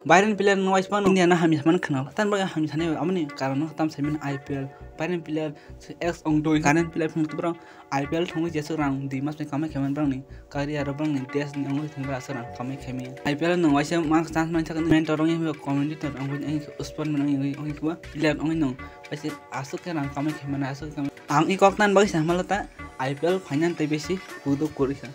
Bayern player no wise pano India na hami man khna tan ba hami thane amani karon tam semin IPL Bayern player ex ong do kanen player phung tu IPL thong je rang di mas me kamai khaman bang ni career bang ni test ni ong thong ba sarang kamai khami IPL no wise mark chance man thak mentor ong hi commentator ong hi uspan man ong hi player ong no wise asuk ke rang kamai khaman asuk kam ang I kok tan ba samalata IPL final te besi kudo korisa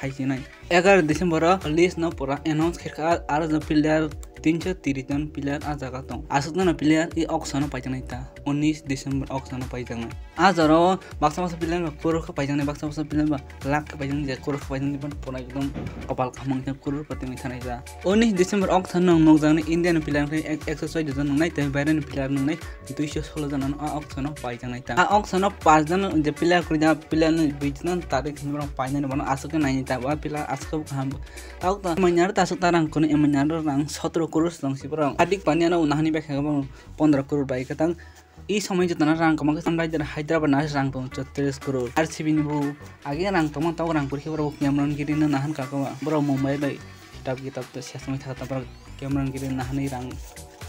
फाइसी नहीं 11 दिसंबर list न पूरा announce खेका are ज player 330 जन player आ जगह तो आसुतना player e auction pigeon था 19 दिसंबर auction pigeon आज रो बक्सा बक्सा प्लेयर करोड़ का पाइजन बक्सा बक्सा प्लेयर लाख का पाइजन जे करोड़ का पाइजन पण पूरा एकदम कपाल खमंग करोड़ प्रति में थानै जा 19 दिसंबर ऑक्शन न जाने इंडियन प्लेयर के 160 जन नै त बाहिरन प्लेयर नै 216 जन ऑक्शन पाइजन था ऑक्शन 5 जन जे प्लेयर को जा प्लेयर न बिजन तारिख में पाइजन बन आसु के नै ता वा प्लेयर आसु हम ताउ त मन्यार तासु तारang को मन्यार रंग 17 करोड़ लंसी पर हार्दिक पांड्या न उनाहनी बेखा 15 करोड़ बाइक तंग ई समय जतना रंग कमा के सनराइजर हैदराबाद नास रंग तो 34 करोड़ आरसीबी नि बु आगे रंग तो ताउ रंग पुरखे बर कैमरन गिरी न नाहन का बर मुंबई लै किताब तो सेसमै थाता पर कैमरन गिरी नाहनी रंग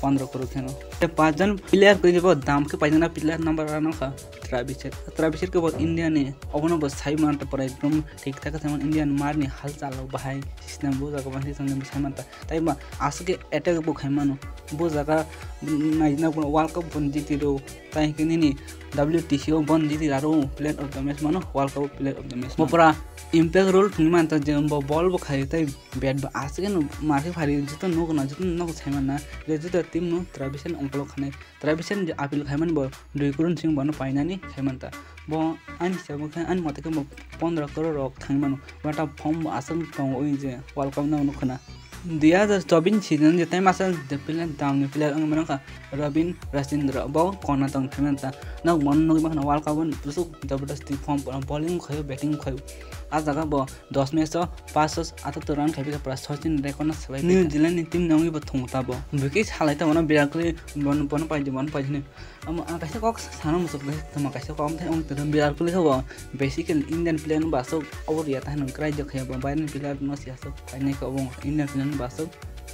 15 करोड़ खेनो 5 जन प्लेयर को जब दाम के पाइजना प्लेयर नंबर आनो का ट्राविस के बहुत इंडिया ने अबनो बस साइ मानता पर एकदम ठीक ठाक था इंडियन मारनी हाल चाल बाहाय सिस्टम बो जगह बांधी संग साइ मानता ताइमा आस के अटैक बो खाइमानो बो जगह नाइना वर्ल्ड कप बन जीती रो ताइ के नि WTCO बन जीती रो प्लेयर ऑफ द मैच मानो world cup player of the match मो पूरा इम्पैक्ट रोल थुनि मानता जे बॉल बो खाइ ताइ बैट आस के न मार्के फारि जतो नको साइ मानना जे जतो टीम नो ट्राविस अंकलो खाने ट्राविस जे आपिल खाइमान बो 2 करोड़ सिंह बन पाइनानी खाइमानता बो आनि सब खाइ आनि मते के 15 करोड़ रक थाइमानो बाटा फर्म आसन त ओइ जे वर्ल्ड कप न खना 2024 सीजन जे टाइम आसन जे प्लेयर दामनि प्लेयर अंग मनका रबिन राजेंद्र बो कोना तंग थाइमानता न मन न मखना वर्ल्ड कप न पुसु जबरदस्ती फर्म बॉलिंग खयो बैटिंग खयो आज जगह बो 10 मैच 578 रन खाइ पूरा सचिन रेकर्ड सबै न्यूजीलैंड नि टीम नंगी बो थंगता बो बिकि सालाय त मन विराट कोहली बन पाइने अब कैसे कक सानो मुसक तम कैसे कम थे उन तरह विराट कोहली हो बेसिकली इंडियन प्लेयर बासो और या था क्राइ जखया बाहिरन प्लेयर न सियासो पाइने को इंडियन प्लेयर बासो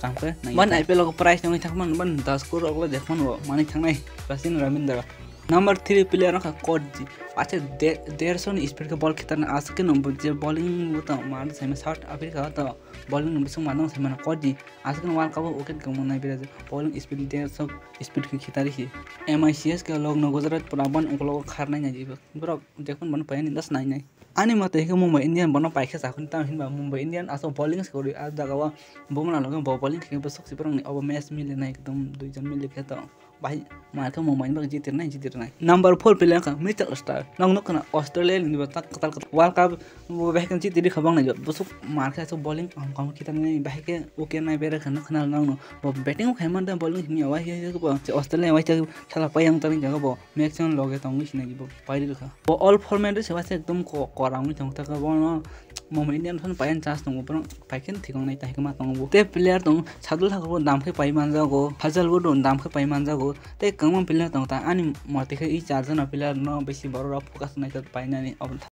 काम के नहीं बन आईपीएल को प्राइस नंगी थाकमन बन 10 करोड़ अगला देखमन हो माने थांनाय सचिन रविंद्र नंबर 3 प्लेयर का कोडजी अच्छा 150 स्पीड का बॉल खितना आ सके न जे बॉलिंग त मार समे शॉट अफ्रीका त बॉलिंग बिसु मानो समे कोडजी आ सके वर्ल्ड कप ओके कम नै बिराज बॉलिंग स्पीड 150 स्पीड की खितारी छी MICS के लोग न गुजरात पुराबन उकलो खार नै जाई ब्रो देखन बन पाइन 10 नै अनि मते के मुंबई इंडियन बन पाइखे साखन त हिनबा मुंबई इंडियन आसो बॉलिंग स्कोर आज जगह बुमना लगे बॉलिंग के बसक पर अब मैच मिले नै एकदम दुई जन मिले के त भाई मारका मुंबई में जीते नहीं नंबर 4 प्लेयर का मिचेल स्टार नंग न ऑस्ट्रेलिया नि तक वर्ल्ड कप वो वैकेंसी तिरी खबंग नै बसु मारका सो बॉलिंग हम किता नै बाइके ओके नै बेरे खन खना नंग वो बैटिंग खाइमान त बॉलिंग नि आवा हे को ऑस्ट्रेलिया वाइ चला पयंग तनि जगह बो मैक्सिमम लगे तंग सिना जिबो पाइरि रखा वो ऑल फॉर्मेट से वासे एकदम कराउनी तंग तक बन मुंबई इंडियन फन पाइन चान्स दङ पर पाइकेन थिगं नै ताइके मा तंग ते प्लेयर दङ सादुल थाको दाम के पाइ मान जागो फजल गो दाम के पाइ मान जागो ते कम प्लेयर दङ ता अनि मते के ई 4 जना प्लेयर न बेसी बरो फोकस नै त पाइन नि अब